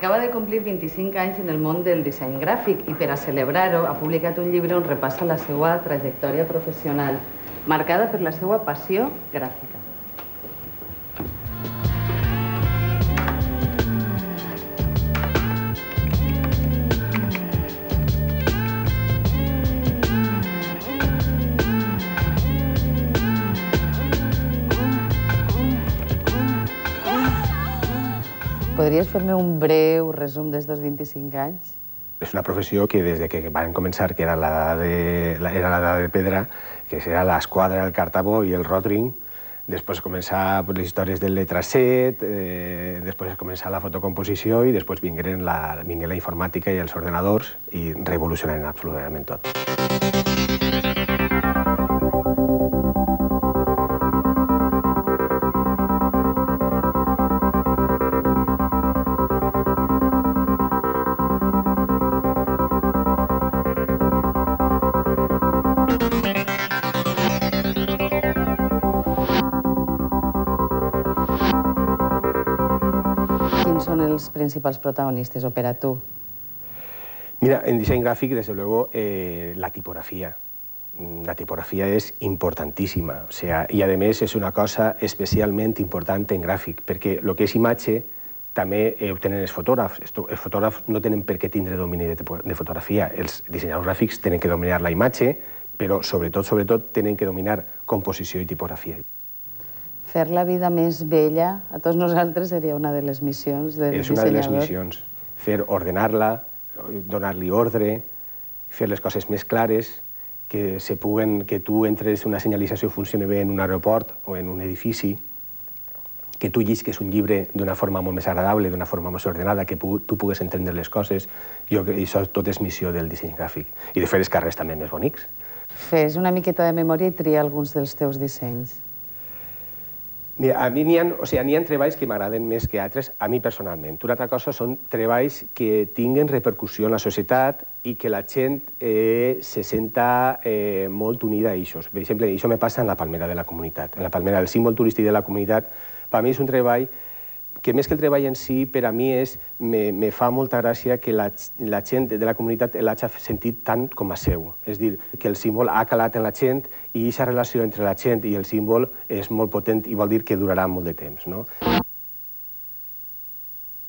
Acaba de complir 25 anys en el món del disseny gràfic i per a celebrar-ho ha publicat un llibre on repassa la seva trajectòria professional, marcada per la seva passió gràfica. Podries fer-me un breu resum d'estos 25 anys? És una professió que des que van començar, que era l'edat de pedra, que era l'esquadra, el cartabó i el rotring, després començar les històries del letracet, després començar la fotocomposició i després vingué la informàtica i els ordenadors i revolucionaren absolutament tot. Quins són els principals protagonistes o per a tu? Mira, en disseny gràfic, desde luego, la tipografía. La tipografía es importantíssima. O sea, y además es una cosa especialment important en gràfic, perquè el que és imatge també ho tenen els fotògrafs. Els fotògrafs no tenen per què tindre domini de fotografia. Els dissenyadors gràfics tenen que dominar la imatge, però sobretot tenen que dominar composició i tipografia. Fer la vida més bella a tots nosaltres seria una de les missions del dissenyador. És una de les missions. Fer ordenar-la, donar-li ordre, fer les coses més clares, que tu entres, una senyalització funcioni bé en un aeroport o en un edifici, que tu llisques un llibre d'una forma molt més agradable, d'una forma més ordenada, que tu pugues entendre les coses. Això tot és missió del disseny gràfic. I de fer els carrers també més bonics. Fes una miqueta de memòria i tria alguns dels teus dissenys. Mira, a mi n'hi ha treballs que m'agraden més que altres, a mi personalment. Una altra cosa són treballs que tinguen repercussió en la societat i que la gent se senta molt unida a això. Per exemple, això me passa en la Palmera de la Comunitat. En la Palmera, el símbol turístic de la comunitat, per mi és un treball que més que el treball en si, per a mi me fa molta gràcia que la gent de la comunitat l'hagi sentit tant com a seu. És a dir, que el símbol ha calat en la gent i aquesta relació entre la gent i el símbol és molt potent i vol dir que durarà molt de temps.